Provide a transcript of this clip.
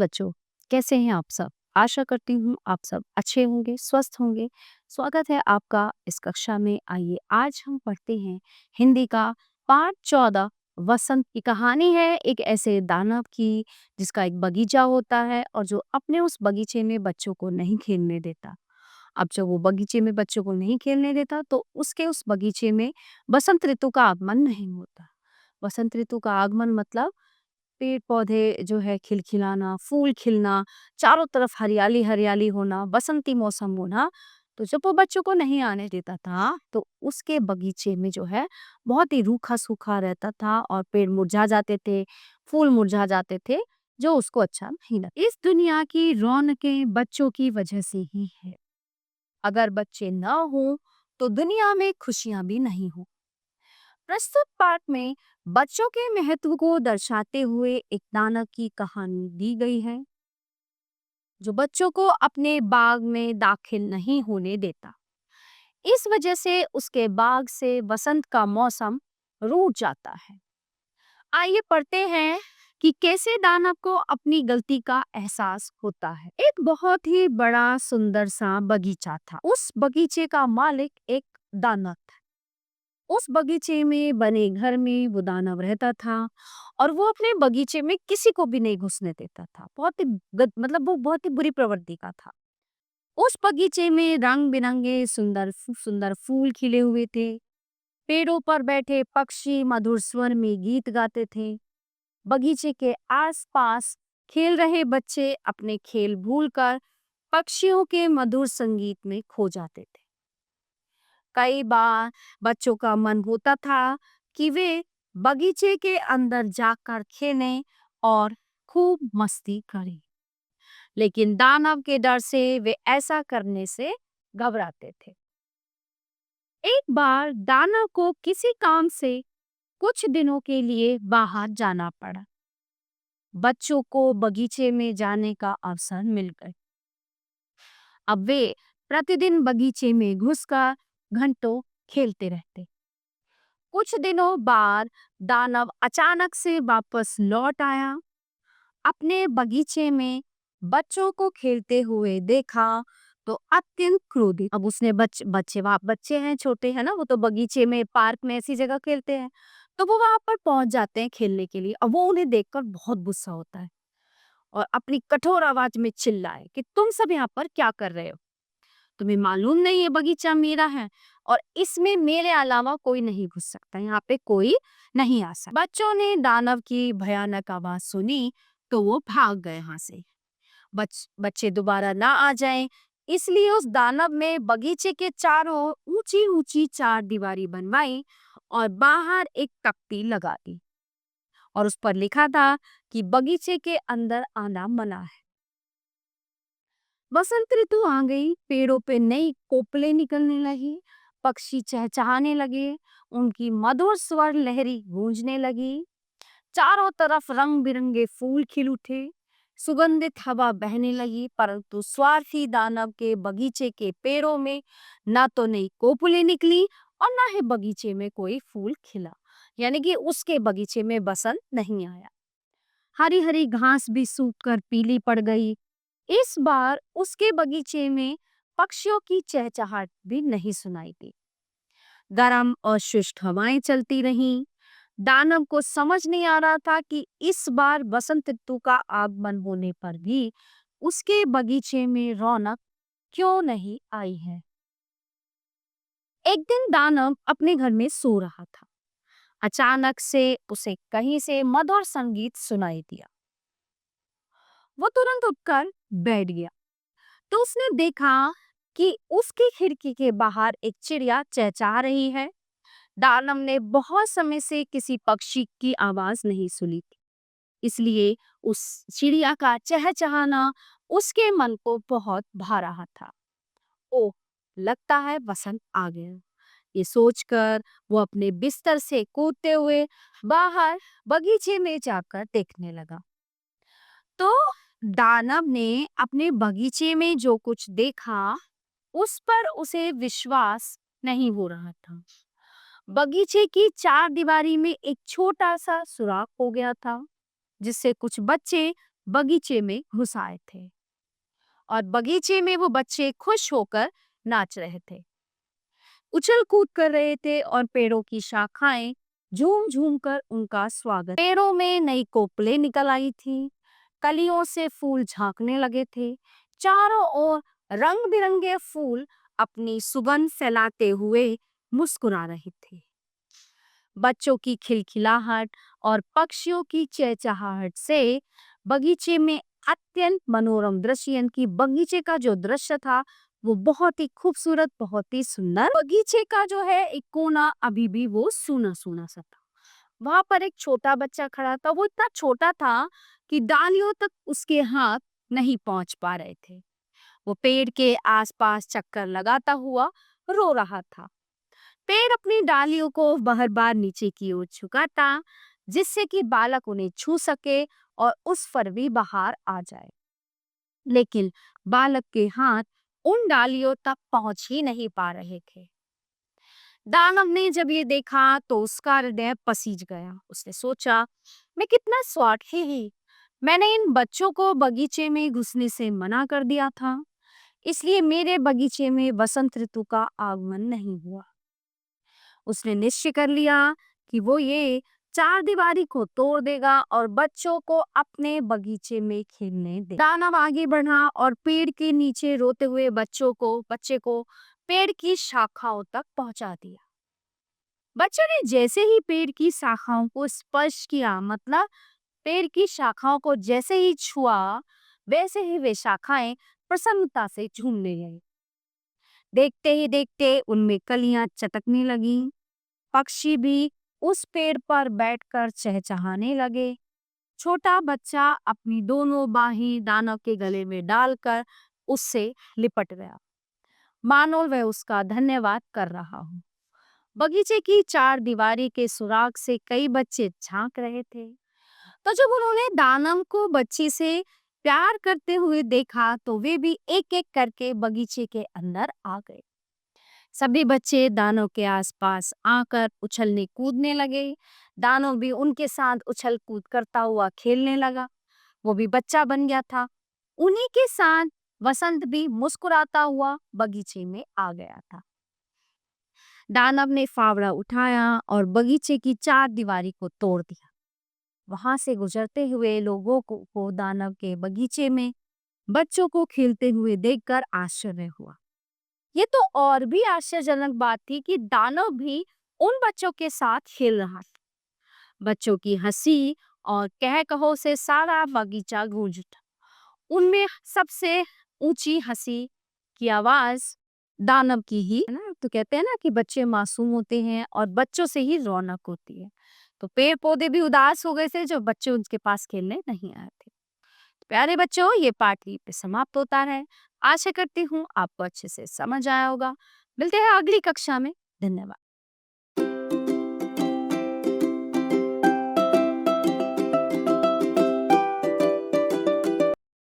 बच्चों, कैसे हैं आप सब? आशा करती हूँ आप सब अच्छे होंगे, स्वस्थ होंगे। स्वागत है आपका इस कक्षा में। आइए आज हम पढ़ते हैं हिंदी का पाठ 14। वसंत की कहानी है एक ऐसे दानव की जिसका एक बगीचा होता है और जो अपने उस बगीचे में बच्चों को नहीं खेलने देता। अब जब वो बगीचे में बच्चों को नहीं खेलने देता तो उसके उस बगीचे में बसंत ऋतु का आगमन नहीं होता। वसंत ऋतु का आगमन मतलब पेड़-पौधे जो है खिलखिलाना, फूल खिलना, चारों तरफ हरियाली-हरियाली होना, बसंती मौसम होना। तो जब वो बच्चों को नहीं आने देता था, तो उसके बगीचे में जो है बहुत ही रूखा-सूखा रहता था और पेड़ मुरझा जाते थे, फूल मुरझा जाते थे, जो उसको अच्छा नहीं लगता। इस दुनिया की रौनकें बच्चों की वजह से ही है। अगर बच्चे न हों, तो दुनिया में खुशियाँ भी नहीं हों। प्रस्तुत पाठ में बच्चों के महत्व को दर्शाते हुए एक दानव की कहानी दी गई है जो बच्चों को अपने बाग में दाखिल नहीं होने देता। इस वजह से उसके बाग से बसंत का मौसम रूठ जाता है। आइए पढ़ते हैं कि कैसे दानव को अपनी गलती का एहसास होता है। एक बहुत ही बड़ा सुंदर सा बगीचा था। उस बगीचे का मालिक एक दानव था। उस बगीचे में बने घर में वो दानव रहता था और वो अपने बगीचे में किसी को भी नहीं घुसने देता था। बहुत ही मतलब वो बहुत ही बुरी प्रवृत्ति का था। उस बगीचे में रंग बिरंगे सुंदर सुंदर फूल खिले हुए थे। पेड़ों पर बैठे पक्षी मधुर स्वर में गीत गाते थे। बगीचे के आसपास खेल रहे बच्चे अपने खेल भूलकर पक्षियों के मधुर संगीत में खो जाते थे। कई बार बच्चों का मन होता था कि वे बगीचे के अंदर जाकर खेलें और खूब मस्ती करें, लेकिन दानव के डर से वे ऐसा करने से घबराते थे। एक बार दानव को किसी काम से कुछ दिनों के लिए बाहर जाना पड़ा। बच्चों को बगीचे में जाने का अवसर मिल गया। अब वे प्रतिदिन बगीचे में घुसकर घंटों खेलते रहते। कुछ दिनों बाद दानव अचानक से वापस लौट आया। अपने बगीचे में बच्चों को खेलते हुए देखा तो अत्यंत क्रोधित। अब उसने बच्चे हैं, छोटे हैं ना, वो तो बगीचे में पार्क में ऐसी जगह खेलते हैं, तो वो वहां पर पहुंच जाते हैं खेलने के लिए। अब वो उन्हें देखकर बहुत गुस्सा होता है और अपनी कठोर आवाज में चिल्लाए कि तुम सब यहाँ पर क्या कर रहे हो? तुम्हें मालूम नहीं ये बगीचा मेरा है और इसमें मेरे अलावा कोई नहीं घुस सकता, यहाँ पे कोई नहीं आ सकता। बच्चों ने दानव की भयानक आवाज सुनी तो वो भाग गए यहाँ से। बच्चे दोबारा ना आ जाएं, इसलिए उस दानव ने बगीचे के चारों ऊंची ऊंची चार दीवारी बनवाई और बाहर एक तख्ती लगा दी और उस पर लिखा था कि बगीचे के अंदर आना मना है। बसंत ऋतु आ गई, पेड़ों पे नई कोपलें निकलने लगी, पक्षी चहचहाने लगे, उनकी मधुर स्वर लहरी गूंजने लगी। चारों तरफ रंग बिरंगे फूल खिल उठे, सुगंधित हवा बहने लगी, परंतु स्वार्थी दानव के बगीचे के पेड़ों में ना तो नई कोपलें निकली और ना ही बगीचे में कोई फूल खिला। यानी कि उसके बगीचे में बसंत नहीं आया। हरी हरी घास भी सूखकर पीली पड़ गई। इस बार उसके बगीचे में पक्षियों की चहचहाट भी नहीं सुनाई दी। गरम और शुष्क हवाएं चलती रहीं। दानव को समझ नहीं आ रहा था कि इस बार बसंत ऋतु का आगमन होने पर भी उसके बगीचे में रौनक क्यों नहीं आई है। एक दिन दानव अपने घर में सो रहा था। अचानक से उसे कहीं से मधुर संगीत सुनाई दिया। वो तुरंत उठकर बैठ गया तो उसने देखा कि उसकी खिड़की के बाहर एक चिड़िया चहचहा रही है। दानव ने बहुत समय से किसी पक्षी की आवाज नहीं सुनी थी, इसलिए उस चिड़िया का चहचहाना उसके मन को बहुत भा रहा था। ओह, लगता है वसंत आ गया। ये सोचकर वो अपने बिस्तर से कूदते हुए बाहर बगीचे में जाकर देखने लगा। तो दानव ने अपने बगीचे में जो कुछ देखा उस पर उसे विश्वास नहीं हो रहा था। बगीचे की चार दीवारी में एक छोटा सा सुराख हो गया था जिससे कुछ बच्चे बगीचे में घुस आए थे और बगीचे में वो बच्चे खुश होकर नाच रहे थे, उछल कूद कर रहे थे और पेड़ों की शाखाएं झूम झूम कर उनका स्वागत। पेड़ों में नई कोपलें निकल आई थी, कलियों से फूल झांकने लगे थे। चारों ओर रंग बिरंगे फूल अपनी सुगंध फैलाते हुए मुस्कुरा रहे थे। बच्चों की खिलखिलाहट और पक्षियों की चहचहाहट से बगीचे में अत्यंत मनोरम दृश्य, यानी कि बगीचे का जो दृश्य था वो बहुत ही खूबसूरत, बहुत ही सुंदर। बगीचे का जो है एक कोना अभी भी वो सूना सूना सा था। वहां पर एक छोटा बच्चा खड़ा था, वो इतना छोटा था कि डालियों तक उसके हाथ नहीं पहुंच पा रहे थे। वो पेड़ के आसपास चक्कर लगाता हुआ रो रहा था। पेड़ अपनी डालियों को बार बार नीचे की ओर झुकाता, जिससे कि बालक उन्हें छू सके और उस पर भी बाहर आ जाए, लेकिन बालक के हाथ उन डालियों तक पहुंच ही नहीं पा रहे थे। दानव ने जब ये देखा तो उसका हृदय पसीज गया। उसने सोचा, मैं कितना स्वार्थी ही, मैंने इन बच्चों को बगीचे में घुसने से मना कर दिया था, इसलिए मेरे बगीचे में वसंत ऋतु का आगमन नहीं हुआ। उसने निश्चय कर लिया कि वो ये चार दीवारी को तोड़ देगा और बच्चों को अपने बगीचे में खेलने दे। दानव आगे बढ़ा और पेड़ के नीचे रोते हुए बच्चे को पेड़ की शाखाओं तक पहुंचा दिया। बच्चों ने जैसे ही पेड़ की शाखाओं को स्पर्श किया, मतलब पेड़ की शाखाओं को जैसे ही छुआ, वैसे ही वे शाखाएं प्रसन्नता से झूमने लगी। देखते ही देखते उनमें कलियां चटकने लगीं। पक्षी भी उस पेड़ पर बैठकर चहचहाने लगे। छोटा बच्चा अपनी दोनों बाहें दानव के गले में डालकर उससे लिपट गया, मानो वह उसका धन्यवाद कर रहा हो। बगीचे की चार दीवारी के सुराग से कई बच्चे झांक रहे थे। तो जब उन्होंने दानव को बच्ची से प्यार करते हुए देखा तो वे भी एक एक करके बगीचे के अंदर आ गए। सभी बच्चे दानव के आसपास आकर उछलने कूदने लगे। दानव भी उनके साथ उछल कूद करता हुआ खेलने लगा। वो भी बच्चा बन गया था। उन्हीं के साथ वसंत भी मुस्कुराता हुआ बगीचे में आ गया था। दानव ने फावड़ा उठाया और बगीचे की चार दीवारी को तोड़ दिया। वहां से गुजरते हुए लोगों को दानव के बगीचे में बच्चों को खेलते हुए देखकर आश्चर्य हुआ। ये तो और भी आश्चर्यजनक बात थी कि दानव भी उन बच्चों के साथ खेल रहा था। बच्चों की हंसी और कह कहो से सारा बगीचा गूंज उठा। उनमें सबसे ऊंची हंसी की आवाज दानव की ही है ना। तो कहते हैं ना कि बच्चे मासूम होते हैं और बच्चों से ही रौनक होती है। तो पेड़ पौधे भी उदास हो गए थे जो बच्चे उनके पास खेलने नहीं आए थे। प्यारे बच्चों, ये पाठ यहीं पे समाप्त होता है। आशा करती हूँ आपको अच्छे से समझ आया होगा। मिलते हैं अगली कक्षा में। धन्यवाद।